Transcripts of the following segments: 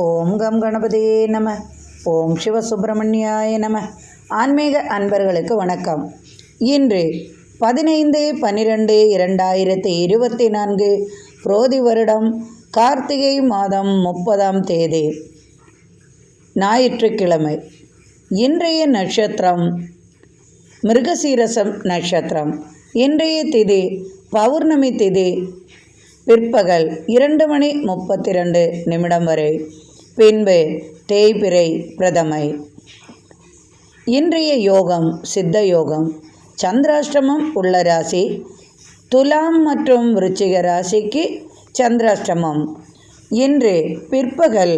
ஓம் come கணபதியே நம. ஓம் சிவசுப்பிரமணியாய நம. ஆன்மீக அன்பர்களுக்கு வணக்கம். இன்று 15/12/2024 புரோதி வருடம் கார்த்திகை மாதம் 30ஆம் தேதி ஞாயிற்றுக்கிழமை. இன்றைய நட்சத்திரம் மிருகசீரசம் நட்சத்திரம். இன்றைய திதி பௌர்ணமி திதி பிற்பகல் 2:32 வரை, பின்பு தேய்பிறை பிரதமை. இன்றைய யோகம் சித்த யோகம். சந்திராஷ்டமம் உள்ள ராசி துலாம் மற்றும் விருச்சிக ராசிக்கு சந்திராஷ்டமம். இன்று பிற்பகல்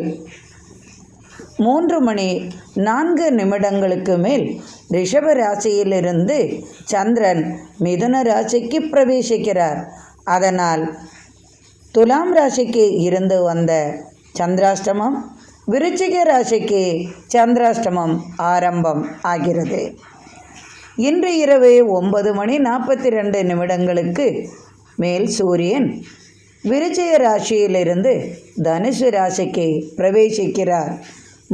3:04 மேல் ரிஷப ராசியிலிருந்து சந்திரன் மிதுன ராசிக்கு பிரவேசிக்கிறார். அதனால் துலாம் ராசிக்கு இருந்து வந்த சந்திராஷ்டமம் விருச்சிக ராசிக்கு சந்திராஷ்டமம் ஆரம்பம் ஆகிறது. இன்று இரவு 9:42 மேல் சூரியன் விருச்சிக ராசியிலிருந்து தனுசு ராசிக்கு பிரவேசிக்கிறார்.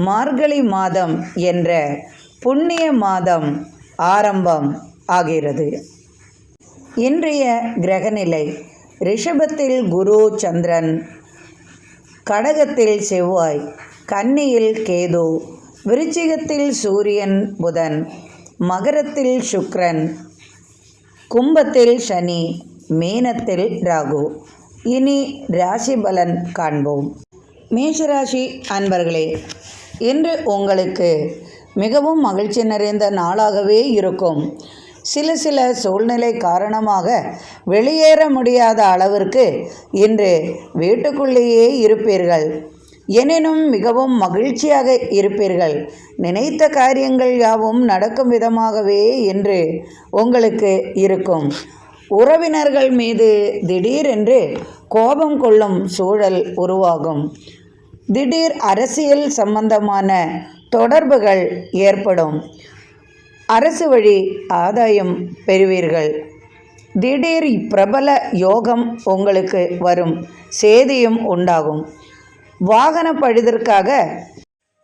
மார்கழி மாதம் என்ற புண்ணிய மாதம் ஆரம்பம் ஆகிறது. இன்றைய கிரகநிலை: ரிஷபத்தில் குரு சந்திரன், கடகத்தில் செவ்வாய், கன்னியில் கேது, விருச்சிகத்தில் சூரியன் புதன், மகரத்தில் சுக்கிரன், கும்பத்தில் சனி, மீனத்தில் ராகு. இனி ராசி பலன் காண்போம். மேஷராசி அன்பர்களே, இன்று உங்களுக்கு மிகவும் மகிழ்ச்சி நிறைந்த நாளாகவே இருக்கும். சில சூழ்நிலை காரணமாக வெளியேற முடியாத அளவிற்கு இன்று வீட்டுக்குள்ளேயே இருப்பீர்கள். எனினும் மிகவும் மகிழ்ச்சியாக இருப்பீர்கள். நினைத்த காரியங்கள் யாவும் நடக்கும் விதமாகவே இன்று உங்களுக்கு இருக்கும். உறவினர்கள் மீது திடீரென்று கோபம் கொள்ளும் சூழல் உருவாகும். திடீர் அரசியல் சம்பந்தமான தொடர்புகள் ஏற்படும். அரசு வழி ஆதாயம் பெறுவீர்கள். திடீர் பிரபல யோகம் உங்களுக்கு வரும் செய்தியும் உண்டாகும். வாகன பழுதிற்காக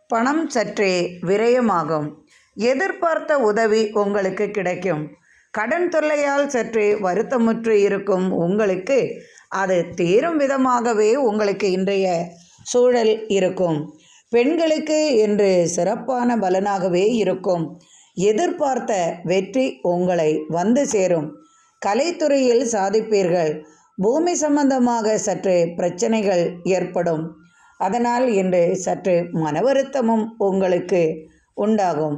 பணம் சற்றே விரயமாகும். எதிர்பார்த்த உதவி உங்களுக்கு கிடைக்கும். கடன் தொல்லையால் சற்றே வருத்தமுற்று இருக்கும் உங்களுக்கு அது தீரும் விதமாகவே உங்களுக்கு இன்றைய சூழல் இருக்கும். பெண்களுக்கு இன்று சிறப்பான பலனாகவே இருக்கும். எதிர்பார்த்த வெற்றி உங்களை வந்து சேரும். கலைத்துறையில் சாதிப்பீர்கள். பூமி சம்பந்தமாக சற்று பிரச்சனைகள் ஏற்படும். அதனால் இன்று சற்று மன வருத்தமும் உங்களுக்கு உண்டாகும்.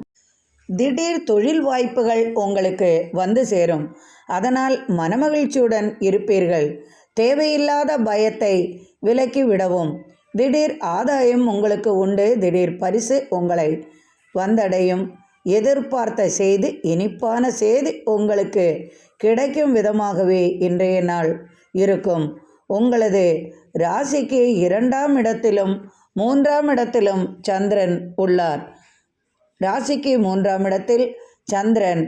திடீர் தொழில் வாய்ப்புகள் உங்களுக்கு வந்து சேரும். அதனால் மனமகிழ்ச்சியுடன் இருப்பீர்கள். தேவையில்லாத பயத்தை விலக்கி விடவும். திடீர் ஆதாயம் உங்களுக்கு உண்டு. திடீர் பரிசு உங்களை வந்தடையும். எதிர்பார்த்த செய்தி, இனிப்பான செய்தி உங்களுக்கு கிடைக்கும் விதமாகவே இன்றைய நாள் இருக்கும். உங்களது ராசிக்கு 2ஆம் இடத்திலும் 3ஆம் இடத்திலும் சந்திரன் உள்ளார். ராசிக்கு 3ஆம் இடத்தில் சந்திரன்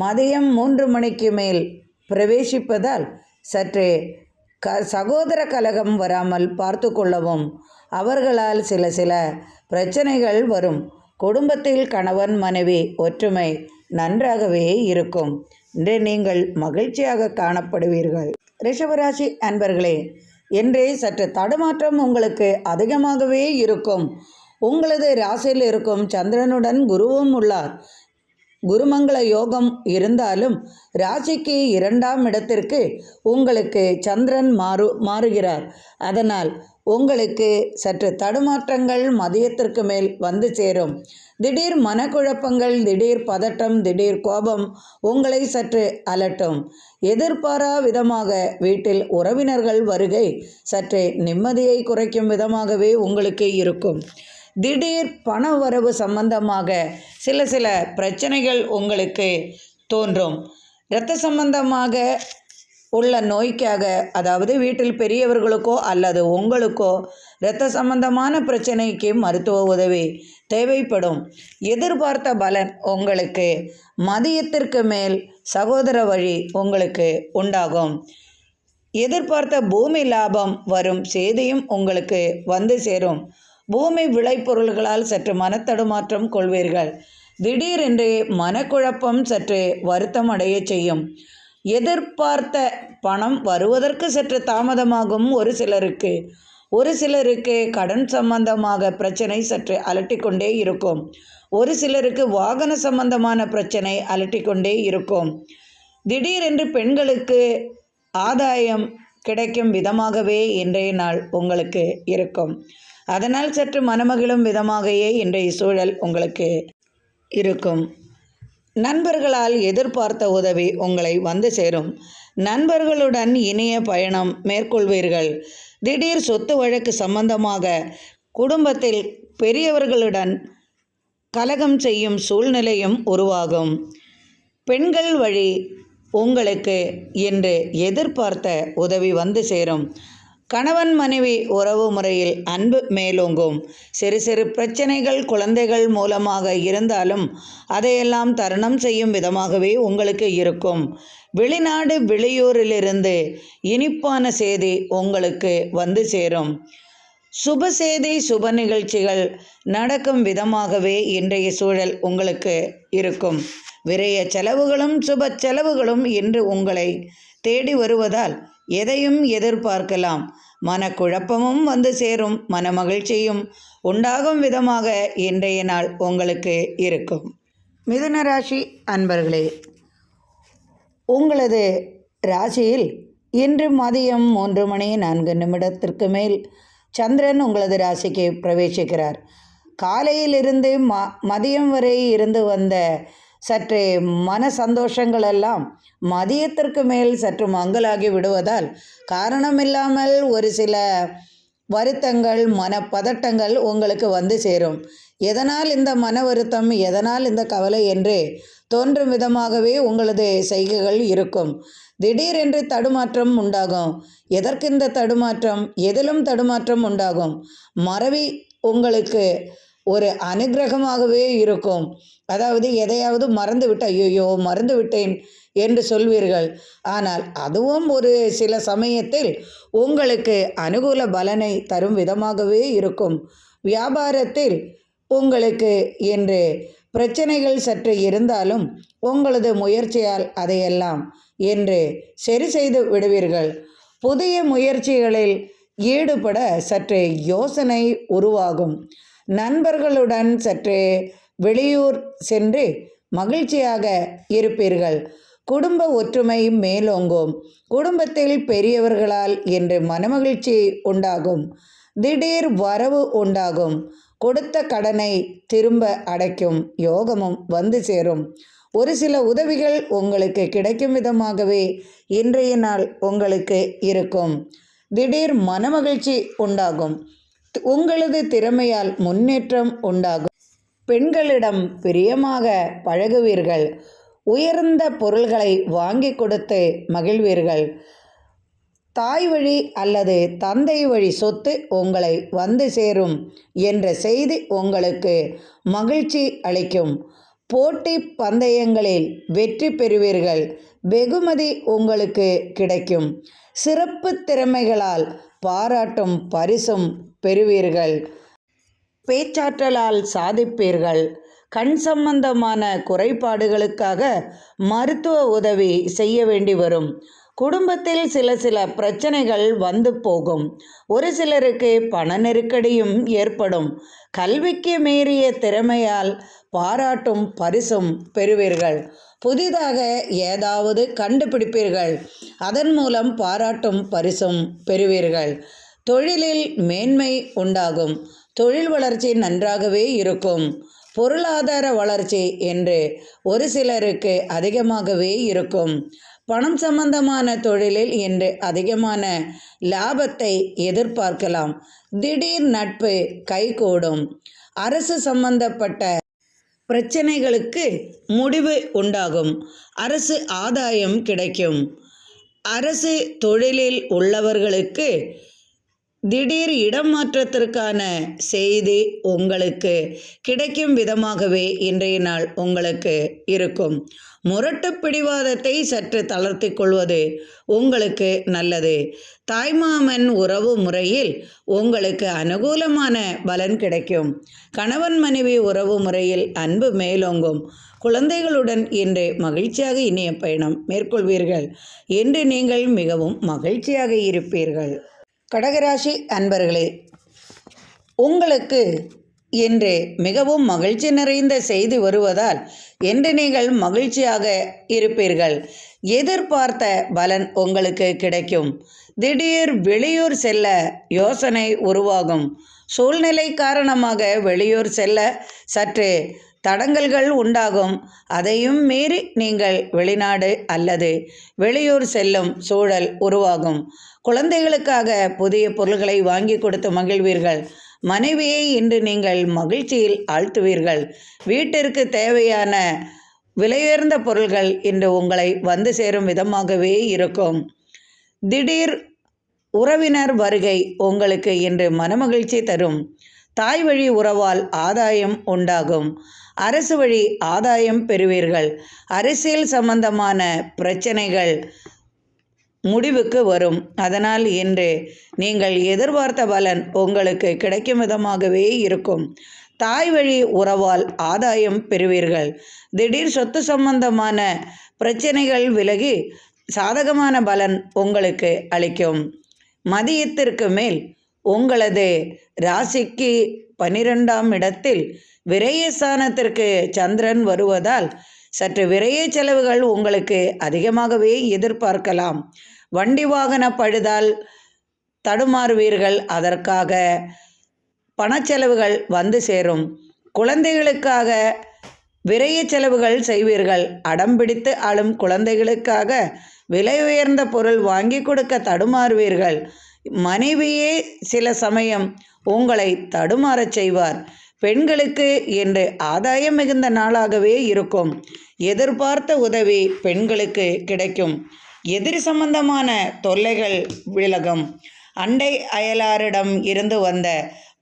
மதியம் 3 மணிக்கு மேல் பிரவேசிப்பதால் சற்றே சகோதர கலகம் வராமல் பார்த்து கொள்ளவும். அவர்களால் சில பிரச்சனைகள் வரும். குடும்பத்தில் கணவன் மனைவி ஒற்றுமை நன்றாகவே இருக்கும். இன்று நீங்கள் மகிழ்ச்சியாக காணப்படுவீர்கள். ரிஷபராசி அன்பர்களே, இன்றே சற்று தடுமாற்றம் உங்களுக்கு அதிகமாகவே இருக்கும். உங்களது ராசியில் இருக்கும் சந்திரனுடன் குருவும் உள்ளார். குருமங்கள யோகம் இருந்தாலும் ராசிக்கு 2ஆம் இடத்திற்கு உங்களுக்கு சந்திரன் மாறுகிறார். அதனால் உங்களுக்கு சற்று தடுமாற்றங்கள் மதியத்திற்கு மேல் வந்து சேரும். திடீர் மனக்குழப்பங்கள், திடீர் பதட்டம், திடீர் கோபம் உங்களை சற்று அலட்டும். எதிர்பாரா விதமாக வீட்டில் உறவினர்கள் வருகை சற்றே நிம்மதியை குறைக்கும் விதமாகவே உங்களுக்கு இருக்கும். திடீர் பண வரவு சம்பந்தமாக சில பிரச்சனைகள் உங்களுக்கு தோன்றும். இரத்த சம்பந்தமாக உள்ள நோய்க்காக, அதாவது வீட்டில் பெரியவர்களுக்கோ அல்லது உங்களுக்கோ இரத்த சம்பந்தமான பிரச்சனைக்கு மருத்துவ உதவி தேவைப்படும். எதிர்பார்த்த பலன் உங்களுக்கு மதியத்திற்கு மேல் சகோதர வழி உங்களுக்கு உண்டாகும். எதிர்பார்த்த பூமி லாபம் வரும் செய்தியும் உங்களுக்கு வந்து சேரும். பூமி விளைபொருள்களால் சற்று மனத்தடுமாற்றம் கொள்வீர்கள். திடீரென்று மனக்குழப்பம் சற்று வருத்தம் அடைய செய்யும். எதிர்பார்த்த பணம் வருவதற்கு சற்று தாமதமாகும். ஒரு சிலருக்கு கடன் சம்பந்தமாக பிரச்சனை சற்று அலட்டிக்கொண்டே இருக்கும். ஒரு சிலருக்கு வாகன சம்பந்தமான பிரச்சனை அலட்டிக்கொண்டே இருக்கும். திடீரென்று பெண்களுக்கு ஆதாயம் கிடைக்கும் விதமாகவே இன்றைய நாள் உங்களுக்கு இருக்கும். அதனால் சற்று மனமகிழும் விதமாகவே இன்றைய சூழல் உங்களுக்கு இருக்கும். நண்பர்களால் எதிர்பார்த்த உதவி உங்களை வந்து சேரும். நண்பர்களுடன் இனிய பயணம் மேற்கொள்வீர்கள். திடீர் சொத்து வழக்கு சம்பந்தமாக குடும்பத்தில் பெரியவர்களுடன் கலகம் செய்யும் சூழ்நிலையும் உருவாகும். பெண்கள் வழி உங்களுக்கு என்று எதிர்பார்த்த உதவி வந்து சேரும். கணவன் மனைவி உறவு முறையில் அன்பு மேலோங்கும். சிறு சிறு பிரச்சனைகள் குழந்தைகள் மூலமாக இருந்தாலும் அதையெல்லாம் தருணம் செய்யும் விதமாகவே உங்களுக்கு இருக்கும். வெளிநாடு வெளியூரிலிருந்து இனிப்பான செய்தி உங்களுக்கு வந்து சேரும். சுப செய்தி சுப நிகழ்ச்சிகள் நடக்கும் விதமாகவே இன்றைய சூழல் உங்களுக்கு இருக்கும். விரய செலவுகளும் சுப செலவுகளும் இன்று உங்களை தேடி வருவதால் எதையும் எதிர்பார்க்கலாம். மனக்குழப்பமும் வந்து சேரும். மன மகிழ்ச்சியும் உண்டாகும் விதமாக இன்றைய நாள் உங்களுக்கு இருக்கும். மிதுன ராசி அன்பர்களே, உங்களது ராசியில் இன்று மதியம் 3:04 மேல் சந்திரன் உங்களது ராசிக்கு பிரவேசிக்கிறார். காலையிலிருந்து மதியம் வரை இருந்து வந்த சற்றே மன சந்தோஷங்களெல்லாம் மதியத்திற்கு மேல் சற்று மங்கலாகி விடுவதால் காரணமில்லாமல் ஒரு சில வருத்தங்கள் மனப்பதட்டங்கள் உங்களுக்கு வந்து சேரும். எதனால் இந்த மன வருத்தம், எதனால் இந்த கவலை என்று தோன்றும் விதமாகவே உங்களது செய்கைகள் இருக்கும். திடீரென்று தடுமாற்றம் உண்டாகும். எதற்கு இந்த தடுமாற்றம்? எதிலும் தடுமாற்றம் உண்டாகும். மறவி உங்களுக்கு ஒரு அனுகிரகமாகவே இருக்கும். அதாவது எதையாவது மறந்துவிட்டு ஐயோ மறந்து விட்டேன் என்று சொல்வீர்கள். ஆனால் அதுவும் ஒரு சில சமயத்தில் உங்களுக்கு அனுகூல பலனை தரும் விதமாகவே இருக்கும். வியாபாரத்தில் உங்களுக்கு என்று பிரச்சனைகள் சற்று இருந்தாலும் உங்களது முயற்சியால் அதையெல்லாம் என்று சரி செய்து விடுவீர்கள். புதிய முயற்சிகளில் ஈடுபட சற்று யோசனை உருவாகும். நண்பர்களுடன் சற்று வெளியூர் சென்று மகிழ்ச்சியாக இருப்பீர்கள். குடும்ப ஒற்றுமை மேலோங்கும். குடும்பத்தில் பெரியவர்களால் இன்று மனமகிழ்ச்சி உண்டாகும். திடீர் வரவு உண்டாகும். கொடுத்த கடனை திரும்ப அடைக்கும் யோகமும் வந்து சேரும். ஒரு சில உதவிகள் உங்களுக்கு கிடைக்கும் விதமாகவே இன்றைய நாள் உங்களுக்கு இருக்கும். திடீர் மனமகிழ்ச்சி உண்டாகும். உங்களது திறமையால் முன்னேற்றம் உண்டாகும். பெண்களிடம் பிரியமாக பழகுவீர்கள். உயர்ந்த பொருள்களை வாங்கி கொடுத்து மகிழ்வீர்கள். தாய் வழி அல்லது தந்தை வழி சொத்து உங்களை வந்து சேரும் என்ற செய்தி உங்களுக்கு மகிழ்ச்சி அளிக்கும். போட்டி பந்தயங்களில் வெற்றி பெறுவீர்கள். வெகுமதி உங்களுக்கு கிடைக்கும். சிறப்பு திறமைகளால் பாராட்டும் பரிசும் பெறுவீர்கள். பேச்சாற்றலால் சாதிப்பீர்கள். கண் சம்பந்தமான குறைபாடுகளுக்காக மருத்துவ உதவி செய்ய வேண்டி வரும். குடும்பத்தில் சில பிரச்சனைகள் வந்து போகும். ஒரு சிலருக்கு பண நெருக்கடியும் ஏற்படும். கல்விக்கு மீறிய திறமையால் பாராட்டும் பரிசும் பெறுவீர்கள். புதிதாக ஏதாவது கண்டுபிடிப்பீர்கள். அதன் மூலம் பாராட்டும் பரிசும் பெறுவீர்கள். தொழிலில் மேன்மை உண்டாகும். தொழில் வளர்ச்சி நன்றாகவே இருக்கும். பொருளாதார வளர்ச்சி என்று ஒரு சிலருக்கு அதிகமாகவே இருக்கும். பணம் சம்பந்தமான தொழிலில் இன்று அதிகமான லாபத்தை எதிர்பார்க்கலாம். திடீர் நட்பு கைகூடும். அரசு சம்பந்தப்பட்ட பிரச்சனைகளுக்கு முடிவு உண்டாகும். அரசு ஆதாயம் கிடைக்கும். அரசு தொழிலில் உள்ளவர்களுக்கு திடீர் இடம் மாற்றத்திற்கான செய்தி உங்களுக்கு கிடைக்கும் விதமாகவே இன்றைய நாள் உங்களுக்கு இருக்கும். முரட்டு பிடிவாதத்தை சற்று தளர்த்தி கொள்வது உங்களுக்கு நல்லது. தாய்மாமன் உறவு முறையில் உங்களுக்கு அனுகூலமான பலன் கிடைக்கும். கணவன் மனைவி உறவு முறையில் அன்பு மேலோங்கும். குழந்தைகளுடன் இன்று மகிழ்ச்சியாக இனிய பயணம் மேற்கொள்வீர்கள். இன்று நீங்கள் மிகவும் மகிழ்ச்சியாக இருப்பீர்கள். கடகராசி அன்பர்களே, உங்களுக்கு இன்று மிகவும் மகிழ்ச்சி நிறைந்த செய்தி வருவதால் இன்று நீங்கள் மகிழ்ச்சியாக இருப்பீர்கள். எதிர்பார்த்த பலன் உங்களுக்கு கிடைக்கும். திடீர் வெளியூர் செல்ல யோசனை உருவாகும். சூழ்நிலை காரணமாக வெளியூர் செல்ல சற்று தடங்கல்கள் உண்டாகும். அதையும் மீறி நீங்கள் வெளிநாடு அல்லது வெளியூர் செல்லும் சூழல் உருவாகும். குழந்தைகளுக்காக புதிய பொருள்களை வாங்கி கொடுத்து மகிழ்வீர்கள். மனைவியை இன்று நீங்கள் மகிழ்ச்சியில் ஆழ்த்துவீர்கள். வீட்டிற்கு தேவையான விலையுயர்ந்த பொருள்கள் இன்று உங்களை வந்து சேரும் விதமாகவே இருக்கும். திடீர் உறவினர் வருகை உங்களுக்கு இன்று மனமகிழ்ச்சி தரும். தாய் வழி உறவால் ஆதாயம் உண்டாகும். அரசு வழி ஆதாயம் பெறுவீர்கள். அரசியல் சம்பந்தமான பிரச்சனைகள் முடிவுக்கு வரும். அதனால் இன்று நீங்கள் எதிர்பார்த்த பலன் உங்களுக்கு கிடைக்கும் விதமாகவே இருக்கும். தாய் வழி உறவால் ஆதாயம் பெறுவீர்கள். திடீர் சொத்து சம்பந்தமான பிரச்சனைகள் விலகி சாதகமான பலன் உங்களுக்கு அளிக்கும். மதியத்திற்கு மேல் உங்களது ராசிக்கு 12ஆம் இடத்தில் விரயஸ்தானத்திற்கு சந்திரன் வருவதால் சற்று விரய செலவுகள் உங்களுக்கு அதிகமாகவே எதிர்பார்க்கலாம். வண்டி வாகன பழுதால் தடுமாறுவீர்கள். அதற்காக பணச்செலவுகள் வந்து சேரும். குழந்தைகளுக்காக விரய செலவுகள் செய்வீர்கள். அடம்பிடித்து ஆளும் குழந்தைகளுக்காக விலை உயர்ந்த பொருள் வாங்கி கொடுக்க தடுமாறுவீர்கள். மனைவியே சில சமயம் உங்களை தடுமாறச் செய்வார். பெண்களுக்கு இன்று ஆதாயம் மிகுந்த நாளாகவே இருக்கும். எதிர்பார்த்த உதவி பெண்களுக்கு கிடைக்கும். எதிரி சம்பந்தமான தொல்லைகள் விலகும். அண்டை அயலாரிடம் இருந்து வந்த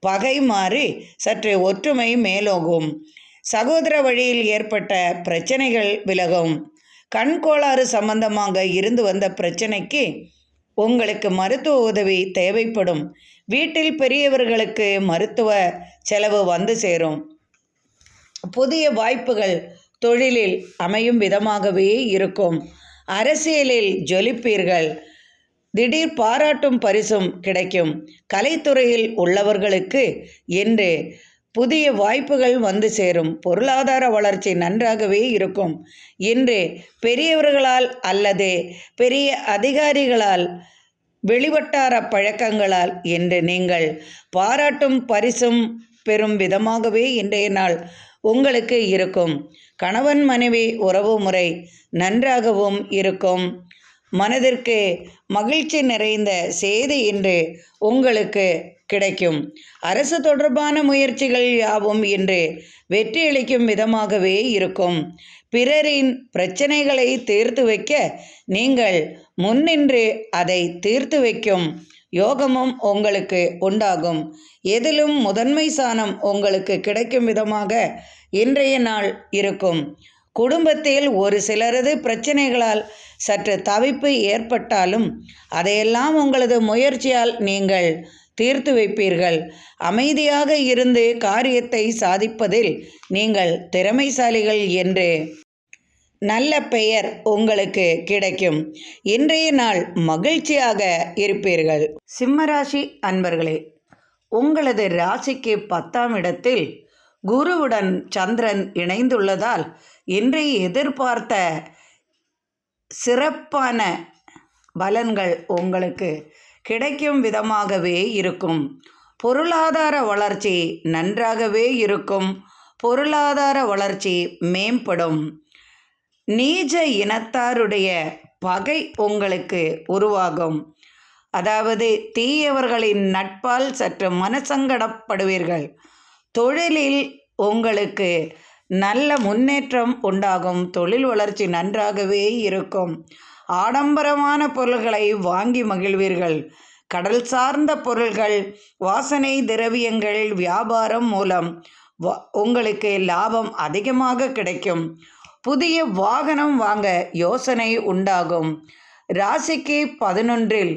பகை மாறி சற்று ஒற்றுமை மேலோகும். சகோதர வழியில் ஏற்பட்ட பிரச்சனைகள் விலகும். கண் கோளாறு சம்பந்தமாக இருந்து வந்த பிரச்சனைக்கு உங்களுக்கு மருத்துவ உதவி தேவைப்படும். வீட்டில் பெரியவர்களுக்கு மருத்துவ செலவு வந்து சேரும். புதிய வாய்ப்புகள் தொழிலில் அமையும் விதமாகவே இருக்கும். அரசியலில் ஜொலிப்பீர்கள். திடீர் பாராட்டும் பரிசும் கிடைக்கும். கலைத்துறையில் உள்ளவர்களுக்கு இன்று புதிய வாய்ப்புகள் வந்து சேரும். பொருளாதார வளர்ச்சி நன்றாகவே இருக்கும். இன்று பெரியவர்களால் அல்லது பெரிய அதிகாரிகளால் வெளிவட்டார பழக்கங்களால் இன்று நீங்கள் பாராட்டும் பரிசும் பெறும் விதமாகவே இன்றைய நாள் உங்களுக்கு இருக்கும். கணவன் மனைவி உறவு முறை நன்றாகவும் இருக்கும். மனதிற்கு மகிழ்ச்சி நிறைந்த செய்தி இன்று உங்களுக்கு கிடைக்கும். அரசு தொடர்பான முயற்சிகள் யாவும் இன்று வெற்றியளிக்கும் விதமாகவே இருக்கும். பிறரின் பிரச்சனைகளை தீர்த்து வைக்க நீங்கள் முன்னின்று அதை தீர்த்து வைக்கும் யோகமும் உங்களுக்கு உண்டாகும். எதிலும் முதன்மை சாணம் உங்களுக்கு கிடைக்கும் விதமாக இன்றைய நாள் இருக்கும். குடும்பத்தில் ஒரு சிலரது பிரச்சனைகளால் சற்று தவிப்பு ஏற்பட்டாலும் அதையெல்லாம் உங்களது முயற்சியால் நீங்கள் தீர்த்து வைப்பீர்கள். அமைதியாக இருந்து காரியத்தை சாதிப்பதில் நீங்கள் திறமைசாலிகள் என்று நல்ல பெயர் உங்களுக்கு கிடைக்கும். இன்றைய நாள் மகிழ்ச்சியாக இருப்பீர்கள். சிம்மராசி அன்பர்களே, உங்களது ராசிக்கு 10ஆம் இடத்தில் குருவுடன் சந்திரன் இணைந்துள்ளதால் இன்றைய எதிர்பார்த்த சிறப்பான பலன்கள் உங்களுக்கு கிடைக்கும் விதமாகவே இருக்கும். பொருளாதார வளர்ச்சி நன்றாகவே இருக்கும். பொருளாதார வளர்ச்சி மேம்படும். நீச்ச இனத்தாருடைய பகை உங்களுக்கு உருவாகும். அதாவது தீயவர்களின் நட்பால் சற்று மனசங்கடப்படுவீர்கள். தொழிலில் உங்களுக்கு நல்ல முன்னேற்றம் உண்டாகும். தொழில் வளர்ச்சி நன்றாகவே இருக்கும். ஆடம்பரமான பொருள்களை வாங்கி மகிழ்வீர்கள். கடல் சார்ந்த பொருள்கள், வாசனை திரவியங்கள் வியாபாரம் மூலம் உங்களுக்கு லாபம் அதிகமாக கிடைக்கும். புதிய வாகனம் வாங்க யோசனை உண்டாகும். ராசிக்கு 11இல்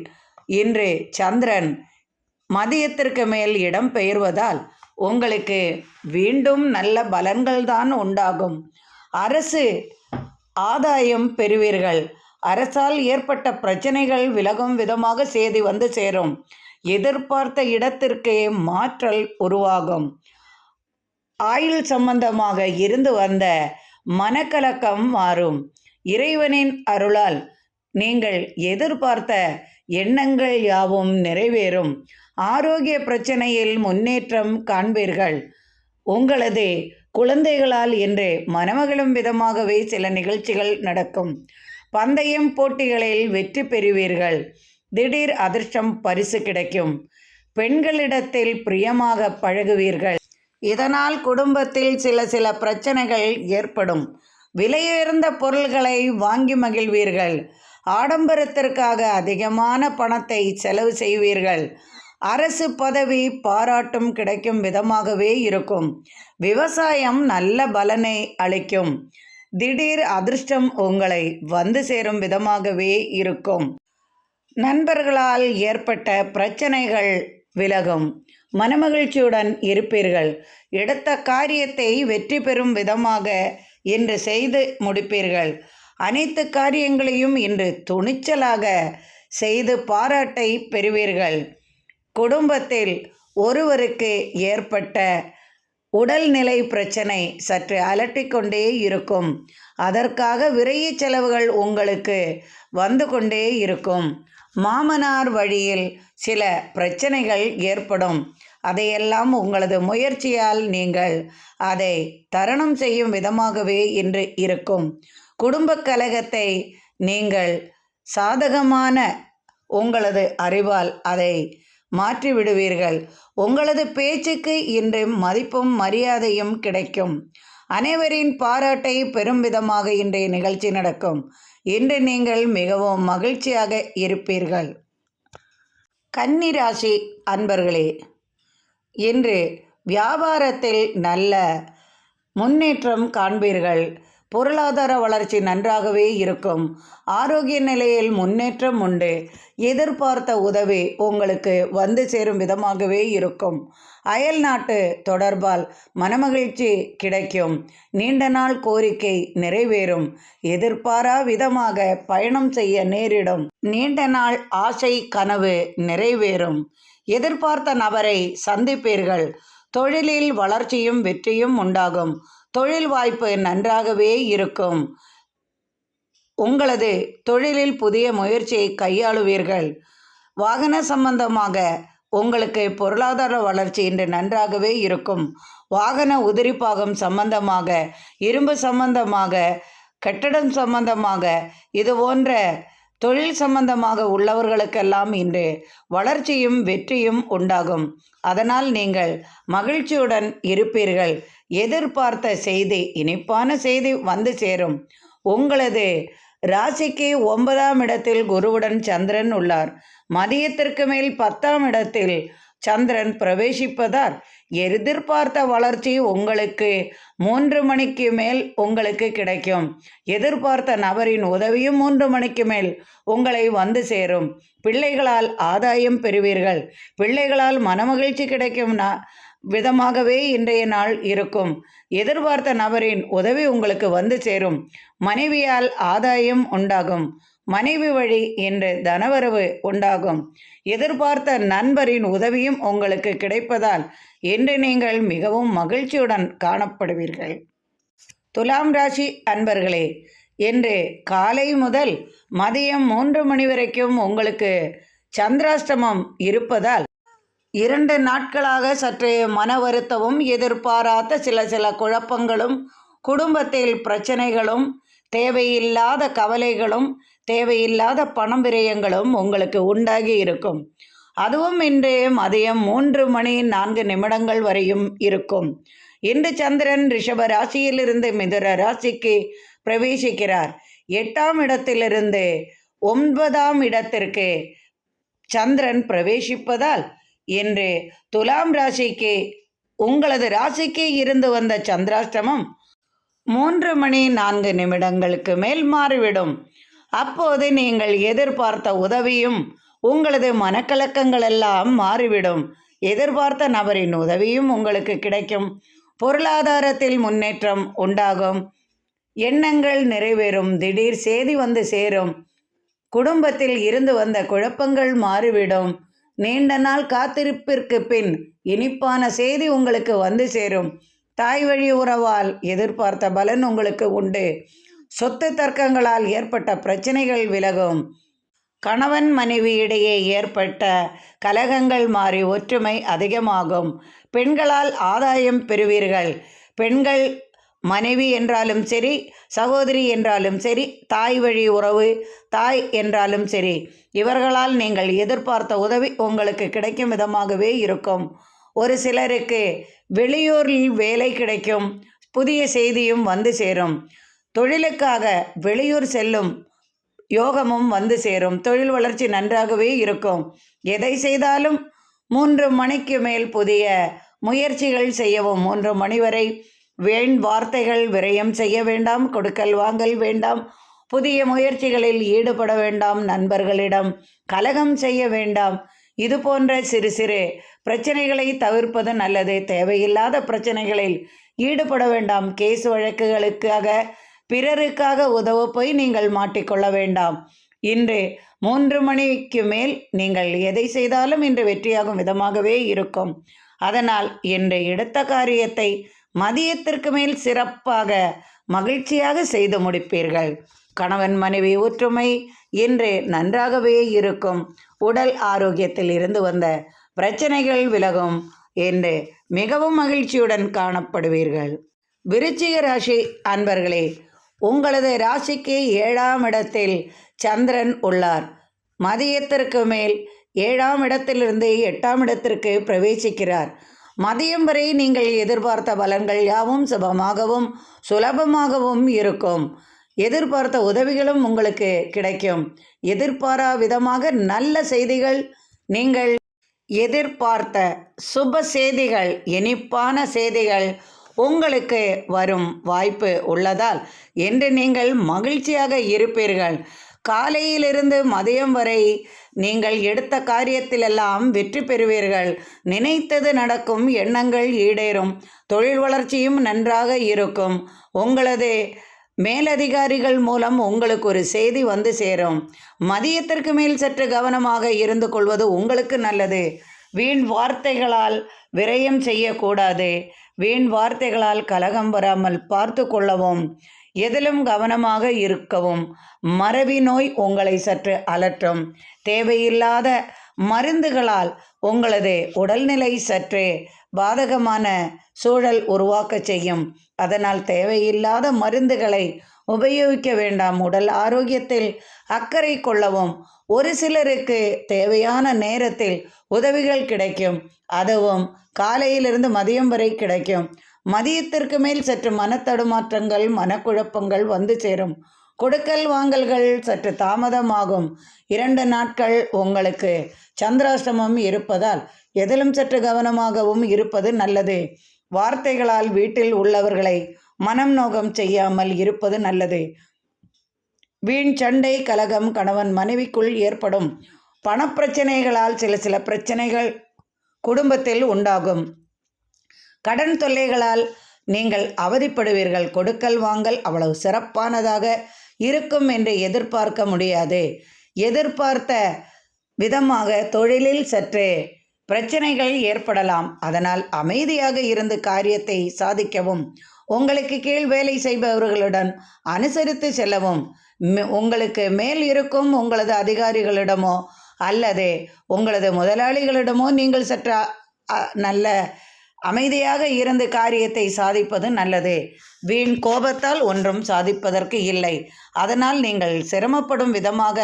இன்று சந்திரன் மதியத்திற்கு மேல் இடம் பெயர்வதால் உங்களுக்கு மீண்டும் நல்ல பலன்கள்தான் உண்டாகும். அரசு ஆதாயம் பெறுவீர்கள். அரசால் ஏற்பட்ட பிரச்சனைகள் விலகும் விதமாக செய்தி வந்து சேரும். எதிர்பார்த்த இடத்திற்கு மாற்றல் உருவாகும். ஆயுள் சம்பந்தமாக இருந்து வந்த மனக்கலக்கம் மாறும். இறைவனின் அருளால் நீங்கள் எதிர்பார்த்த எண்ணங்கள் யாவும் நிறைவேறும். ஆரோக்கிய பிரச்சனையில் முன்னேற்றம் காண்பீர்கள். உங்களது குழந்தைகளால் இன்று மனமகிழும் விதமாகவே சில நிகழ்ச்சிகள் நடக்கும். பந்தயம் போட்டிகளில் வெற்றி பெறுவீர்கள். திடீர் அதிர்ஷ்டம் பரிசு கிடைக்கும். பெண்களிடத்தில் பிரியமாக பழகுவீர்கள். இதனால் குடும்பத்தில் சில பிரச்சனைகள் ஏற்படும். விலையுயர்ந்த பொருள்களை வாங்கி மகிழ்வீர்கள். ஆடம்பரத்திற்காக அதிகமான பணத்தை செலவு செய்வீர்கள். அரசு பதவி பாராட்டும் கிடைக்கும் விதமாகவே இருக்கும். விவசாயம் நல்ல பலனை அளிக்கும். திடீர் அதிர்ஷ்டம் உங்களை வந்து சேரும் விதமாகவே இருக்கும். நண்பர்களால் ஏற்பட்ட பிரச்சனைகள் விலகும். மனமகிழ்ச்சியுடன் இருப்பீர்கள். எடுத்த காரியத்தை வெற்றி பெறும் விதமாக இன்று செய்து முடிப்பீர்கள். அனைத்து காரியங்களையும் இன்று துணிச்சலாக செய்து பாராட்டை பெறுவீர்கள். குடும்பத்தில் ஒருவருக்கு ஏற்பட்ட உடல்நிலை பிரச்சனை சற்று அலட்டிக்கொண்டே இருக்கும். அதற்காக விரைய செலவுகள் உங்களுக்கு வந்து கொண்டே இருக்கும். மாமனார் வழியில் சில பிரச்சனைகள் ஏற்படும். அதையெல்லாம் உங்களது முயற்சியால் நீங்கள் அதை தரணம் செய்யும் விதமாகவே இன்று இருக்கும். குடும்ப கலகத்தை நீங்கள் சாதகமான உங்களது அறிவால் அதை மாற்றிவிடுவீர்கள். உங்களது பேச்சுக்கு இன்று மதிப்பும் மரியாதையும் கிடைக்கும். அனைவரின் பாராட்டை பெரும் விதமாக இன்றைய நிகழ்ச்சி நடக்கும். இன்று நீங்கள் மிகவும் மகிழ்ச்சியாக இருப்பீர்கள். கன்னி ராசி அன்பர்களே, இன்று வியாபாரத்தில் நல்ல முன்னேற்றம் காண்பீர்கள். பொருளாதார வளர்ச்சி நன்றாகவே இருக்கும். ஆரோக்கிய நிலையில் முன்னேற்றம் உண்டு. எதிர்பார்த்த உதவி உங்களுக்கு வந்து சேரும் விதமாகவே இருக்கும். அயல் நாட்டு தொடர்பால் மனமகிழ்ச்சி கிடைக்கும். நீண்ட நாள் கோரிக்கை நிறைவேறும். எதிர்பாரா விதமாக பயணம் செய்ய நேரிடும். நீண்ட நாள் ஆசை கனவு நிறைவேறும். எதிர்பார்த்த நபரை சந்திப்பீர்கள். தொழிலில் வளர்ச்சியும் வெற்றியும் உண்டாகும். தொழில் வாய்ப்பு நன்றாகவே இருக்கும். உங்களது தொழிலில் புதிய முயற்சியை கையாளுவீர்கள். வாகன சம்பந்தமாக உங்களுக்கு பொருளாதார வளர்ச்சி இன்று நன்றாகவே இருக்கும். வாகன உதிரிப்பாகம் சம்பந்தமாக, இரும்பு சம்பந்தமாக, கட்டடம் சம்பந்தமாக, இது போன்ற தொழில் சம்பந்தமாக உள்ளவர்களுக்கெல்லாம் இன்று வளர்ச்சியும் வெற்றியும் உண்டாகும். அதனால் நீங்கள் மகிழ்ச்சியுடன் இருப்பீர்கள். எதிர்பார்த்த செய்தி, இனிப்பான செய்தி வந்து சேரும். உங்களது ராசிக்கு 9ஆம் இடத்தில் குருவுடன் சந்திரன் உள்ளார். மதியத்திற்கு மேல் 10ஆம் இடத்தில் சந்திரன் பிரவேசிப்பதால் எதிர்பார்த்த வளர்ச்சி உங்களுக்கு 3 மணிக்கு மேல் உங்களுக்கு கிடைக்கும். எதிர்பார்த்த நபரின் உதவியும் 3 மணிக்கு மேல் உங்களை வந்து சேரும். பிள்ளைகளால் ஆதாயம் பெறுவீர்கள். பிள்ளைகளால் மனமகிழ்ச்சி கிடைக்கும் விதமாகவே இன்றைய நாள் இருக்கும். எதிர்பார்த்த நபரின் உதவி உங்களுக்கு வந்து சேரும். மனைவியால் ஆதாயம் உண்டாகும். மனைவி வழி இன்று தனவரவு உண்டாகும். எதிர்பார்த்த நண்பரின் உதவியும் உங்களுக்கு கிடைப்பதால் இன்று நீங்கள் மிகவும் மகிழ்ச்சியுடன் காணப்படுவீர்கள். துலாம் ராசி அன்பர்களே, இன்று காலை முதல் மதியம் 3 மணி வரைக்கும் உங்களுக்கு சந்திராஷ்டமம் இருப்பதால் 2 நாட்களாக சற்று மன வருத்தமும், எதிர்பாராத சில குழப்பங்களும், குடும்பத்தில் பிரச்சனைகளும், தேவையில்லாத கவலைகளும், தேவையில்லாத பணம் விரயங்களும் உங்களுக்கு உண்டாகி இருக்கும். அதுவும் இன்று மதியம் 3 மணி 4 நிமிடங்கள் வரையும் இருக்கும். இன்று சந்திரன் ரிஷப ராசியிலிருந்து மிதுன ராசிக்கு பிரவேசிக்கிறார். 8ஆம் இடத்திலிருந்து 9ஆம் இடத்திற்கு சந்திரன் பிரவேசிப்பதால் இன்று துலாம் ராசிக்கு உங்களது ராசிக்கு இருந்து வந்த சந்திராஷ்டமம் 3 மணி 4 நிமிடங்களுக்கு மேல் மாறிவிடும். அப்போது நீங்கள் எதிர்பார்த்த உதவியும் உங்களது மனக்கலக்கங்கள் எல்லாம் மாறிவிடும். எதிர்பார்த்த நபரின் உதவியும் உங்களுக்கு கிடைக்கும். பொருளாதாரத்தில் முன்னேற்றம் உண்டாகும். எண்ணங்கள் நிறைவேறும். திடீர் செய்தி வந்து சேரும். குடும்பத்தில் இருந்து வந்த குழப்பங்கள் மாறிவிடும். நீண்ட நாள் காத்திருப்பிற்கு பின் இனிப்பான செய்தி உங்களுக்கு வந்து சேரும். தாய் வழி உறவால் எதிர்பார்த்த பலன் உங்களுக்கு உண்டு. சொத்து தர்க்கங்களால் ஏற்பட்ட பிரச்சனைகள் விலகும். கணவன் மனைவி இடையே ஏற்பட்ட கலகங்கள் மாறி ஒற்றுமை அதிகமாகும். பெண்களால் ஆதாயம் பெறுவீர்கள். பெண்கள் மனைவி என்றாலும் சரி, சகோதரி என்றாலும் சரி, தாய் வழி உறவு தாய் என்றாலும் சரி, இவர்களால் நீங்கள் எதிர்பார்த்த உதவி உங்களுக்கு கிடைக்கும் விதமாகவே இருக்கும். ஒரு சிலருக்கு வெளியூரில் வேலை கிடைக்கும். புதிய செய்தியும் வந்து சேரும். தொழிலுக்காக வெளியூர் செல்லும் யோகமும் வந்து சேரும். தொழில் வளர்ச்சி நன்றாகவே இருக்கும். எதை செய்தாலும் 3 மணிக்கு மேல் புதிய முயற்சிகள் செய்யவும். 3 மணி வரை வார்த்தைகள் விரயம் செய்ய வேண்டாம். கொடுக்கல் வாங்கல் வேண்டாம். புதிய முயற்சிகளில் ஈடுபட வேண்டாம். நண்பர்களிடம் கலகம் செய்ய வேண்டாம். இது போன்ற சிறு சிறு பிரச்சனைகளை தவிர்ப்பது நல்லது. தேவையில்லாத பிரச்சனைகளில் ஈடுபட வேண்டாம். கேஸ் வழக்குகளுக்காக பிறருக்காக உதவ போய் நீங்கள் மாட்டிக்கொள்ள வேண்டாம். இன்று 3 மணிக்கு மேல் நீங்கள் எதை செய்தாலும் இன்று வெற்றியாகும் விதமாகவே இருக்கும். அதனால் இன்று எடுத்த காரியத்தை மதியத்திற்கு மேல் சிறப்பாக மகிழ்ச்சியாக செய்து முடிப்பீர்கள். கணவன் மனைவி ஒற்றுமை இன்று நன்றாகவே இருக்கும். உடல் ஆரோக்கியத்தில் இருந்து வந்த பிரச்சனைகள் விலகும் என்று மிகவும் மகிழ்ச்சியுடன் காணப்படுவீர்கள். விருச்சிக ராசி அன்பர்களே, உங்களது ராசிக்கு 7ஆம் இடத்தில் சந்திரன் உள்ளார். மதியத்திற்கு மேல் 7ஆம் இடத்திலிருந்து 8ஆம் இடத்திற்கு பிரவேசிக்கிறார். மதியம் வரை நீங்கள் எதிர்பார்த்த பலன்கள் யாவும் சுபமாகவும் சுலபமாகவும் இருக்கும். எதிர்பார்த்த உதவிகளும் உங்களுக்கு கிடைக்கும். எதிர்பாரா விதமாக நல்ல செய்திகள், நீங்கள் எதிர்பார்த்த சுப செய்திகள், இனிப்பான செய்திகள் உங்களுக்கு வரும் வாய்ப்பு உள்ளதால் இன்று நீங்கள் மகிழ்ச்சியாக இருப்பீர்கள். காலையிலிருந்து மதியம் வரை நீங்கள் எடுத்த காரியத்திலெல்லாம் வெற்றி பெறுவீர்கள். நினைத்தது நடக்கும். எண்ணங்கள் ஈடேறும். தொழில் வளர்ச்சியும் நன்றாக இருக்கும். உங்களது மேலதிகாரிகள் மூலம் உங்களுக்கு ஒரு செய்தி வந்து சேரும். மதியத்திற்கு மேல் சற்று கவனமாக இருந்து கொள்வது உங்களுக்கு நல்லது. வீண் வார்த்தைகளால் விரயம் செய்யக்கூடாது. வீண் வார்த்தைகளால் கலகம் வராமல் பார்த்து கொள்ளவும். எதிலும் கவனமாக இருக்கவும். மறவி நோய் உங்களை சற்று அலற்றும். தேவையில்லாத மருந்துகளால் உங்களது உடல்நிலை சற்று பாதகமான சூழல் உருவாக்க செய்யும். அதனால் தேவையில்லாத மருந்துகளை உபயோகிக்க வேண்டாம். உடல் ஆரோக்கியத்தில் அக்கறை கொள்ளவும். ஒரு சிலருக்கு தேவையான நேரத்தில் உதவிகள் கிடைக்கும். அதுவும் காலையிலிருந்து மதியம் வரை கிடைக்கும். மதியத்திற்கு மேல் சற்று மனத்தடுமாற்றங்கள், மனக்குழப்பங்கள் வந்து சேரும். கொடுக்கல் வாங்கல்கள் சற்று தாமதமாகும். 2 நாட்கள் உங்களுக்கு சந்திராஷ்டமம் இருப்பதால் எதிலும் சற்று கவனமாகவும் இருப்பது நல்லது. வார்த்தைகளால் வீட்டில் உள்ளவர்களை மனம் நோகம் செய்யாமல் இருப்பது நல்லது. வீண் சண்டை கலகம் கணவன் மனைவிக்குள் ஏற்படும். பணப்பிரச்சனைகளால் சில பிரச்சனைகள் குடும்பத்தில் உண்டாகும். கடன் தொல்லைகளால் நீங்கள் அவதிப்படுவீர்கள். கொடுக்கல் வாங்கல் அவ்வளவு சிறப்பானதாக இருக்கும் என்று எதிர்பார்க்க முடியாது. எதிர்பார்த்த விதமாக தொழிலில் சற்று பிரச்சனைகள் ஏற்படலாம். அதனால் அமைதியாக இருந்து காரியத்தை சாதிக்கவும். உங்களுக்கு கீழ் வேலை செய்பவர்களுடன் அனுசரித்து செல்லவும். உங்களுக்கு மேல் இருக்கும் உங்களது அதிகாரிகளிடமோ அல்லது உங்களது முதலாளிகளிடமோ நீங்கள் சற்று நல்ல அமைதியாக இருந்து காரியத்தை சாதிப்பது நல்லது. வீண் கோபத்தால் ஒன்றும் சாதிப்பதற்கு இல்லை. அதனால் நீங்கள் சிரமப்படும் விதமாக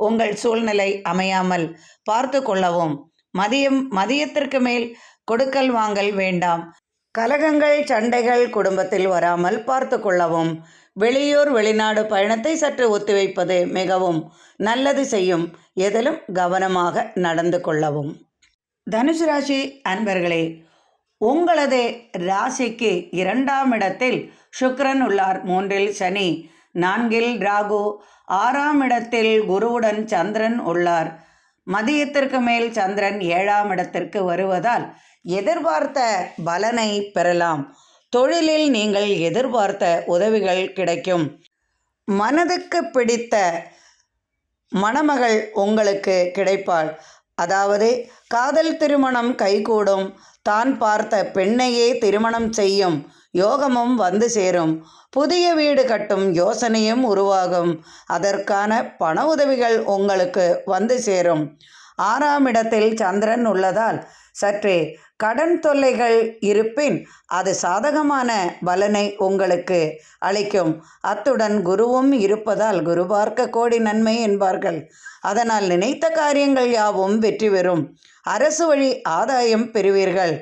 உங்கள் சூழ்நிலை அமையாமல் பார்த்து கொள்ளவும். மதியத்திற்கு மேல் கொடுக்கல் வாங்கல் வேண்டாம். கலகங்கள் சண்டைகள் குடும்பத்தில் வராமல் பார்த்து கொள்ளவும். வெளியூர் வெளிநாடு பயணத்தை சற்று ஒத்திவைப்பது மிகவும் நல்லது செய்யும். எதிலும் கவனமாக நடந்து கொள்ளவும். தனுசு ராசி அன்பர்களே, உங்களது ராசிக்கு 2ஆம் இடத்தில் சுக்கிரன் உள்ளார். 3இல் சனி, 4இல் ராகு, 6ஆம் இடத்தில் குருவுடன் சந்திரன் உள்ளார். மதியத்திற்கு மேல் சந்திரன் 7ஆம் இடத்திற்கு வருவதால் எதிர்பார்த்த பலனை பெறலாம். தொழிலில் நீங்கள் எதிர்பார்த்த உதவிகள் கிடைக்கும். மனதுக்கு பிடித்த மணமகள் உங்களுக்கு கிடைப்பாள். அதாவது காதல் திருமணம் கைகூடும். தான் பார்த்த பெண்ணையே திருமணம் செய்யும் யோகமும் வந்து சேரும். புதிய வீடு கட்டும் யோசனையும் உருவாகும். அதற்கான பண உதவிகள் உங்களுக்கு வந்து சேரும். 6ஆம் இடத்தில் சந்திரன் உள்ளதால் சற்றே கடன் தொல்லைகள் இருப்பின் அது சாதகமான பலனை உங்களுக்கு அளிக்கும். அத்துடன் குருவும் இருப்பதால் குரு பார்க்க கோடி நன்மை என்பார்கள். அதனால் நினைத்த காரியங்கள் யாவும் வெற்றி பெறும். அரசு வழி ஆதாயம் பெறுவீர்கள்.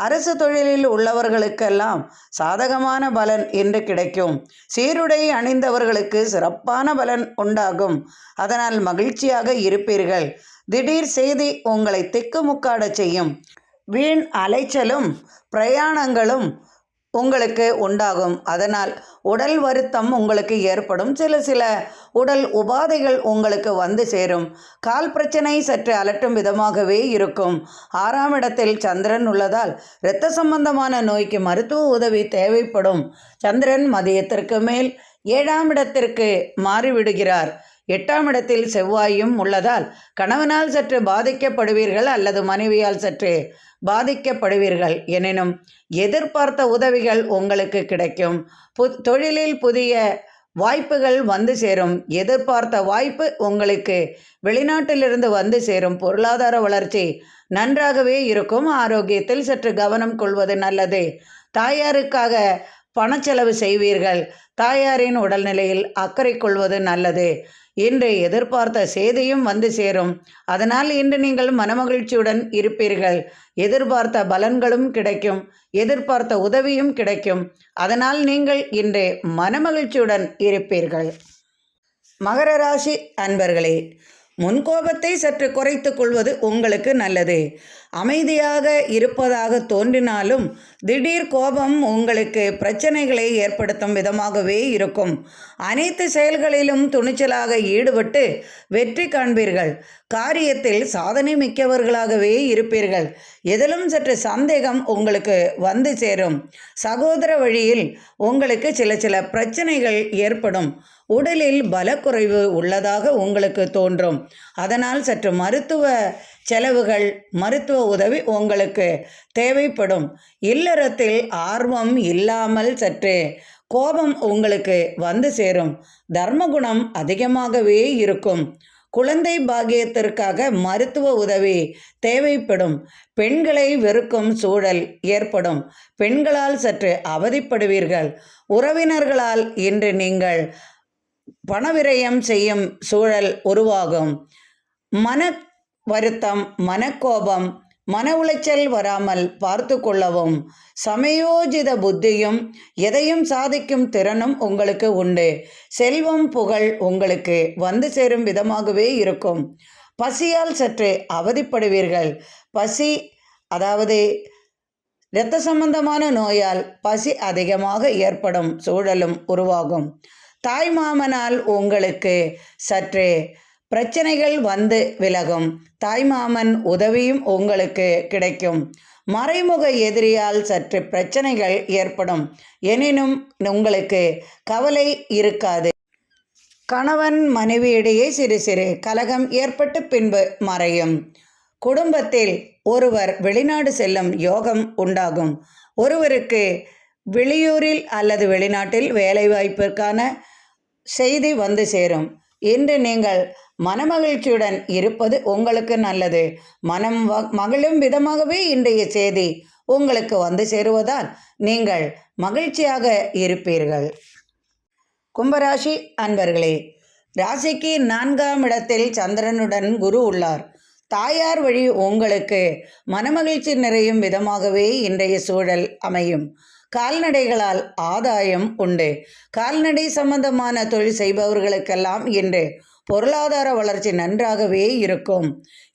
அரசு தொழிலில் உள்ளவர்களுக்கெல்லாம் சாதகமான பலன் இன்று கிடைக்கும். சீருடை அணிந்தவர்களுக்கு சிறப்பான பலன் உண்டாகும். அதனால் மகிழ்ச்சியாக இருப்பீர்கள். திடீர் செய்தி உங்களை திக்குமுக்காடச் செய்யும். வீண் அலைச்சலும் பிரயாணங்களும் உங்களுக்கு உண்டாகும். அதனால் உடல் வருத்தம் உங்களுக்கு ஏற்படும். சில உடல் உபாதைகள் உங்களுக்கு வந்து சேரும். கால் பிரச்சனை சற்று அலட்டும் விதமாகவே இருக்கும். 6ஆம் இடத்தில் சந்திரன் உள்ளதால் இரத்த சம்பந்தமான நோய்க்கு மருத்துவ உதவி தேவைப்படும். சந்திரன் மதியத்திற்கு மேல் 7ஆம் இடத்திற்கு மாறிவிடுகிறார். 8ஆம் இடத்தில் செவ்வாயும் உள்ளதால் கணவனால் சற்று பாதிக்கப்படுவீர்கள் அல்லது மனைவியால் சற்று பாதிக்கப்படுவீர்கள். எனினும் எதிர்பார்த்த உதவிகள் உங்களுக்கு கிடைக்கும். தொழிலில் புதிய வாய்ப்புகள் வந்து சேரும். எதிர்பார்த்த வாய்ப்பு உங்களுக்கு வெளிநாட்டிலிருந்து வந்து சேரும். பொருளாதார வளர்ச்சி நன்றாகவே இருக்கும். ஆரோக்கியத்தில் சற்று கவனம் கொள்வது நல்லது. தாயாருக்காக பணச்செலவு செய்வீர்கள். தாயாரின் உடல்நிலையில் அக்கறை கொள்வது நல்லது. இன்று எதிர்பார்த்த செய்தியும் வந்து சேரும். அதனால் இன்று நீங்கள் மனமகிழ்ச்சியுடன் இருப்பீர்கள். எதிர்பார்த்த பலன்களும் கிடைக்கும். எதிர்பார்த்த உதவியும் கிடைக்கும். அதனால் நீங்கள் இன்று மனமகிழ்ச்சியுடன் இருப்பீர்கள். மகர ராசி அன்பர்களே, முன்கோபத்தை சற்று குறைத்து கொள்வது உங்களுக்கு நல்லது. அமைதியாக இருப்பதாக தோன்றினாலும் திடீர் கோபம் உங்களுக்கு பிரச்சனைகளை ஏற்படுத்தும் விதமாகவே இருக்கும். அனைத்து செயல்களிலும் துணிச்சலாக ஈடுபட்டு வெற்றி காண்பீர்கள். காரியத்தில் சாதனை மிக்கவர்களாகவே இருப்பீர்கள். எதிலும் சற்று சந்தேகம் உங்களுக்கு வந்து சேரும். சகோதர வழியில் உங்களுக்கு சில பிரச்சனைகள் ஏற்படும். உடலில் பலக்குறைவு உள்ளதாக உங்களுக்கு தோன்றும். அதனால் சற்று மருத்துவ செலவுகள், மருத்துவ உதவி உங்களுக்கு தேவைப்படும். இல்லறத்தில் ஆர்வம் இல்லாமல் சற்று கோபம் உங்களுக்கு வந்து சேரும். தர்மகுணம் அதிகமாகவே இருக்கும். குழந்தை பாக்கியத்திற்காக மருத்துவ உதவி தேவைப்படும். பெண்களை வெறுக்கும் சூழல் ஏற்படும். பெண்களால் சற்று அவதிப்படுவீர்கள். உறவினர்களால் இன்று நீங்கள் பணவிரயம் செய்யும் சூழல் உருவாகும். மன வருத்தம், மனக்கோபம், மன உளைச்சல் வராமல் பார்த்து கொள்ளவும். சமயோஜித புத்தியும் எதையும் சாதிக்கும் திறனும் உங்களுக்கு உண்டு. செல்வம் புகழ் உங்களுக்கு வந்து சேரும் விதமாகவே இருக்கும். பசியால் சற்று அவதிப்படுவீர்கள். பசி, அதாவது இரத்த சம்பந்தமான நோயால் பசி அதிகமாக ஏற்படும் சூழலும் உருவாகும். தாய் மாமனால் உங்களுக்கு சற்று பிரச்சனைகள் வந்து விலகும். தாய்மாமன் உதவியும் உங்களுக்கு கிடைக்கும். மறைமுக எதிரியால் சற்று பிரச்சனைகள் ஏற்படும். எனினும் உங்களுக்கு கவலை இருக்காது. கணவன் மனைவியிடையே சிறு கலகம் ஏற்பட்டு பின்பு மறையும். குடும்பத்தில் ஒருவர் வெளிநாடு செல்லும் யோகம் உண்டாகும். ஒருவருக்கு வெளியூரில் அல்லது வெளிநாட்டில் வேலைவாய்ப்பிற்கான செய்தி வந்து சேரும். இன்று நீங்கள் மனமகிழ்ச்சியுடன் இருப்பது உங்களுக்கு நல்லது. மனம் மகிழும் விதமாகவே இன்றைய செய்தி உங்களுக்கு வந்து சேருவதால் நீங்கள் மகிழ்ச்சியாக இருப்பீர்கள். கும்பராசி அன்பர்களே, ராசிக்கு 4ஆம் இடத்தில் சந்திரனுடன் குரு உள்ளார். தாயார் வழி உங்களுக்கு மனமகிழ்ச்சி நிறையும் விதமாகவே இன்றைய சூழல் அமையும். கால்நடைகளால் ஆதாயம் உண்டு. கால்நடை சம்பந்தமான தொழில் செய்பவர்களுக்கெல்லாம் இன்று பொருளாதார வளர்ச்சி நன்றாகவே இருக்கும்.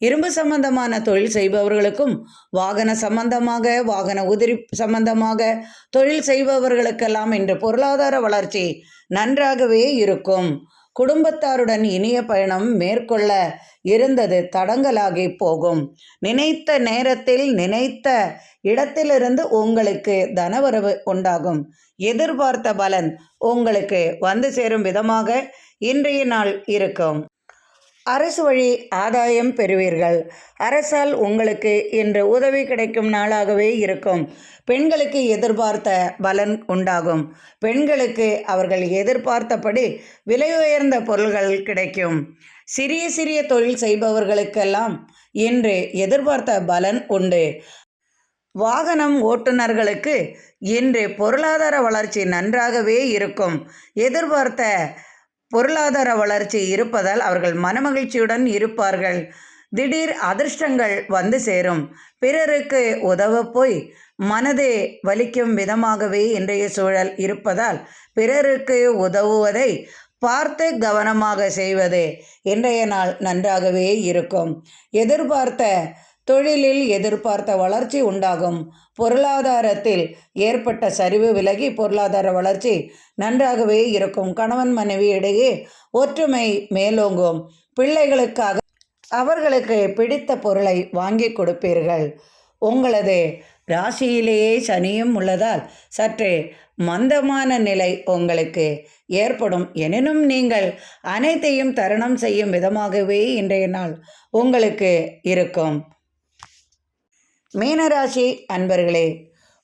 இரும்பு சம்பந்தமான தொழில் செய்பவர்களுக்கும், வாகன சம்பந்தமாக, வாகன உதிரி சம்பந்தமாக தொழில் செய்பவர்களுக்கெல்லாம் இன்று பொருளாதார வளர்ச்சி நன்றாகவே இருக்கும். குடும்பத்தாருடன் இனிய பயணம் மேற்கொள்ள இருந்தது தடங்கலாகி போகும். நினைத்த நேரத்தில் நினைத்த இடத்திலிருந்து உங்களுக்கு தனவரவு உண்டாகும். எதிர்பார்த்த பலன் உங்களுக்கு வந்து சேரும் விதமாக இன்றைய நாள் இருக்கும். அரசு வழி ஆதாயம் பெறுவீர்கள். அரசால் உங்களுக்கு இன்று உதவி கிடைக்கும் நாளாகவே இருக்கும். பெண்களுக்கு எதிர்பார்த்த பலன் உண்டாகும். பெண்களுக்கு அவர்கள் எதிர்பார்த்தபடி விலை உயர்ந்த பொருள்கள் கிடைக்கும். சிறிய சிறிய தொழில் செய்பவர்களுக்கெல்லாம் இன்று எதிர்பார்த்த பலன் உண்டு. வாகனம் ஓட்டுநர்களுக்கு இன்று பொருளாதார வளர்ச்சி நன்றாகவே இருக்கும். எதிர்பார்த்த பொருளாதார வளர்ச்சி இருப்பதால் அவர்கள் மனமகிழ்ச்சியுடன் இருப்பார்கள். திடீர் அதிர்ஷ்டங்கள் வந்து சேரும். பிறருக்கு உதவ போய் மனதே வலிக்கும் விதமாகவே இன்றைய சூழல் இருப்பதால் பிறருக்கு உதவுவதை பார்த்து கவனமாக செய்வது இன்றைய நாள் நன்றாகவே இருக்கும். எதிர்பார்த்த தொழிலில் எதிர்பார்த்த வளர்ச்சி உண்டாகும். பொருளாதாரத்தில் ஏற்பட்ட சரிவு விலகி பொருளாதார வளர்ச்சி நன்றாகவே இருக்கும். கணவன் மனைவி இடையே ஒற்றுமை மேலோங்கும். பிள்ளைகளுக்காக அவர்களுக்கு பிடித்த பொருளை வாங்கி கொடுப்பீர்கள். உங்களது ராசியிலேயே சனியும் உள்ளதால் சற்றே மந்தமான நிலை உங்களுக்கு ஏற்படும். எனினும் நீங்கள் அனைத்தையும் தருணம் செய்யும் விதமாகவே இன்றைய நாள் உங்களுக்கு இருக்கும். மீனராசி அன்பர்களே,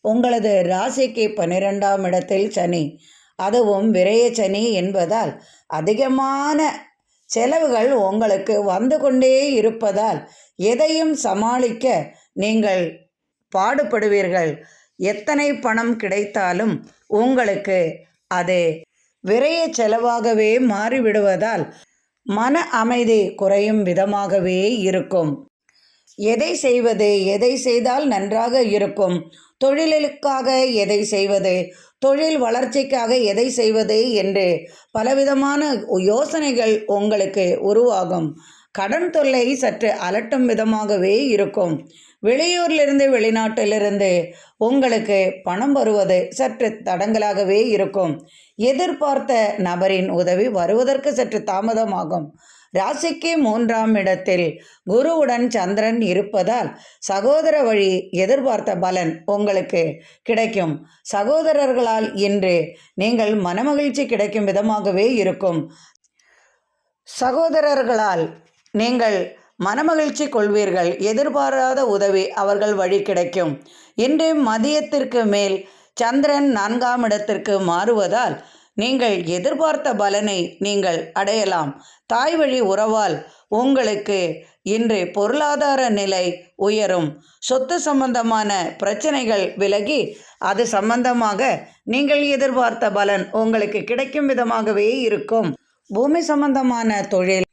உங்களது ராசிக்கு 12ஆம் இடத்தில் சனி, அதுவும் விரய சனி என்பதால் அதிகமான செலவுகள் உங்களுக்கு வந்து கொண்டே இருப்பதால் எதையும் சமாளிக்க நீங்கள் பாடுபடுவீர்கள். எத்தனை பணம் கிடைத்தாலும் உங்களுக்கு அது விரய செலவாகவே மாறிவிடுவதால் மன அமைதி குறையும் விதமாகவே இருக்கும். எதை செய்வது, எதை செய்தால் நன்றாக இருக்கும், தொழிலுக்காக எதை செய்வது, தொழில் வளர்ச்சிக்காக எதை செய்வது என்று பலவிதமான யோசனைகள் உங்களுக்கு உருவாகும். கடன் தொல்லை சற்று அலட்டும் விதமாகவே இருக்கும். வெளியூரிலிருந்து வெளிநாட்டிலிருந்து உங்களுக்கு பணம் வருவது சற்று தடங்கலாகவே இருக்கும். எதிர்பார்த்த நபரின் உதவி வருவதற்கு சற்று தாமதமாகும். ராசிக்கு 3ஆம் இடத்தில் குருவுடன் சந்திரன் இருப்பதால் சகோதர வழி எதிர்பார்த்த பலன் உங்களுக்கு கிடைக்கும். சகோதரர்களால் இன்று நீங்கள் மனமகிழ்ச்சி கிடைக்கும் விதமாகவே இருக்கும். சகோதரர்களால் நீங்கள் மனமகிழ்ச்சி கொள்வீர்கள். எதிர்பாராத உதவி அவர்கள் வழி கிடைக்கும். இன்று மதியத்திற்கு மேல் சந்திரன் 4ஆம் இடத்திற்கு மாறுவதால் நீங்கள் எதிர்பார்த்த பலனை நீங்கள் அடையலாம். தாய் வழி உறவால் உங்களுக்கு இன்று பொருளாதார நிலை உயரும். சொத்து சம்பந்தமான பிரச்சனைகள் விலகி அது சம்பந்தமாக நீங்கள் எதிர்பார்த்த பலன் உங்களுக்கு கிடைக்கும் விதமாகவே இருக்கும். பூமி சம்பந்தமான தொழில்,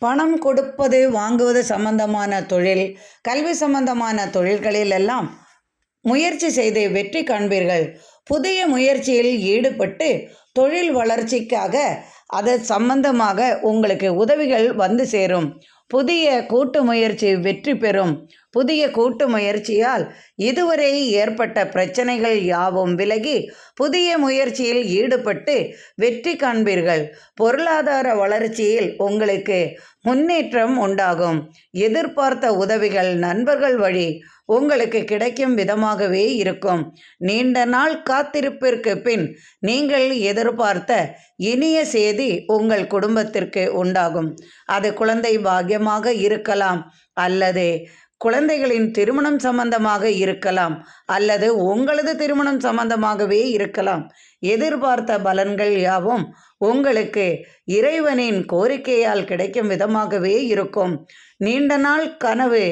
பணம் கொடுப்பது வாங்குவது சம்பந்தமான தொழில், கல்வி சம்பந்தமான தொழில்களில் எல்லாம் முயற்சி செய்து வெற்றி காண்பீர்கள். புதிய முயற்சியில் ஈடுபட்டு தொழில் வளர்ச்சிக்காக அது சம்பந்தமாக உங்களுக்கு உதவிகள் வந்து சேரும். புதிய கூட்டு முயற்சி வெற்றி பெறும். புதிய கூட்டு முயற்சியால் இதுவரை ஏற்பட்ட பிரச்சனைகள் யாவும் விலகி புதிய முயற்சியில் ஈடுபட்டு வெற்றி காண்பீர்கள். பொருளாதார வளர்ச்சியில் உங்களுக்கு முன்னேற்றம் உண்டாகும். எதிர்பார்த்த உதவிகள் நண்பர்கள் வழி உங்களுக்கு கிடைக்கும் விதமாகவே இருக்கும். நீண்ட நாள் காத்திருப்பிற்கு பின் நீங்கள் எதிர்பார்த்த இனிய செய்தி உங்கள் குடும்பத்திற்கு உண்டாகும். அது குழந்தை பாக்கியமாக இருக்கலாம், அல்லது குழந்தைகளின் திருமணம் சம்பந்தமாக இருக்கலாம், அல்லது உங்களது திருமணம் சம்பந்தமாகவே இருக்கலாம். எதிர்பார்த்த பலன்கள் யாவும் உங்களுக்கு இறைவனின் கோரிக்கையால் கிடைக்கும் விதமாகவே இருக்கும். நீண்ட நாள் கனவு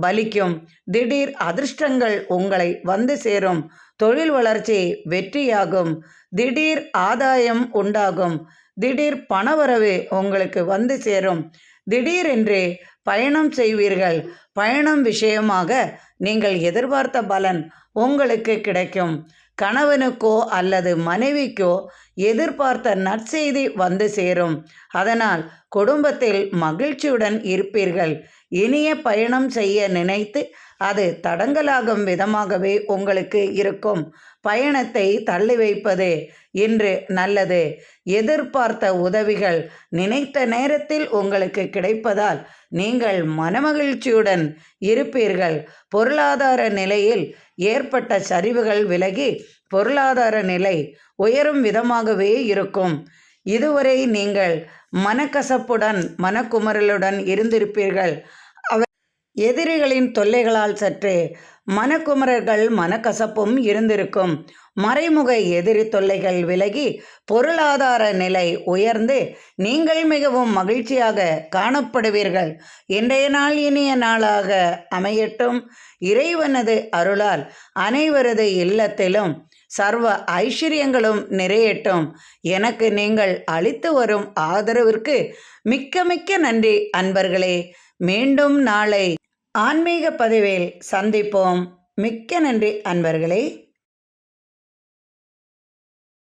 பலிக்கும். திடீர் அதிர்ஷ்டங்கள் உங்களை வந்து சேரும். தொழில் வளர்ச்சி வெற்றியாகும். திடீர் ஆதாயம் உண்டாகும். திடீர் பணவரவு உங்களுக்கு வந்து சேரும். திடீரென்று பயணம் செய்வீர்கள். பயணம் விஷயமாக நீங்கள் எதிர்பார்த்த பலன் உங்களுக்கு கிடைக்கும். கணவனுக்கோ அல்லது மனைவிக்கோ எதிர்பார்த்த நற்செய்தி வந்து சேரும். அதனால் குடும்பத்தில் மகிழ்ச்சியுடன் இருப்பீர்கள். இனிய பயணம் செய்ய நினைத்து அது தடங்கலாகும் விதமாகவே உங்களுக்கு இருக்கும். பயணத்தை தள்ளி வைப்பது இன்று நல்லது. எதிர்பார்த்த உதவிகள் நினைத்த நேரத்தில் உங்களுக்கு கிடைப்பதால் நீங்கள் மனமகிழ்ச்சியுடன் இருப்பீர்கள். பொருளாதார நிலையில் ஏற்பட்ட சரிவுகள் விலகி பொருளாதார நிலை உயரும் விதமாகவே இருக்கும். இதுவரை நீங்கள் மனக்கசப்புடன் மனக்குமரலுடன் இருந்திருப்பீர்கள். எதிரிகளின் தொல்லைகளால் சற்று மனக்குமரல்கள் மனக்கசப்பும் இருந்திருக்கும். மறைமுக எதிரி தொல்லைகள் விலகி பொருளாதார நிலை உயர்ந்து நீங்கள் மிகவும் மகிழ்ச்சியாக காணப்படுவீர்கள். இன்றைய நாள் இனிய நாளாக அமையட்டும். இறைவனது அருளால் அனைவரது இல்லத்திலும் சர்வ ஐஸ்வர்யங்களும் நிறையட்டும். எனக்கு நீங்கள் அளித்து வரும் ஆதரவிற்கு மிக்க மிக்க நன்றி அன்பர்களே. மீண்டும் நாளை ஆன்மீக பதிவில் சந்திப்போம். மிக்க நன்றி அன்பர்களே.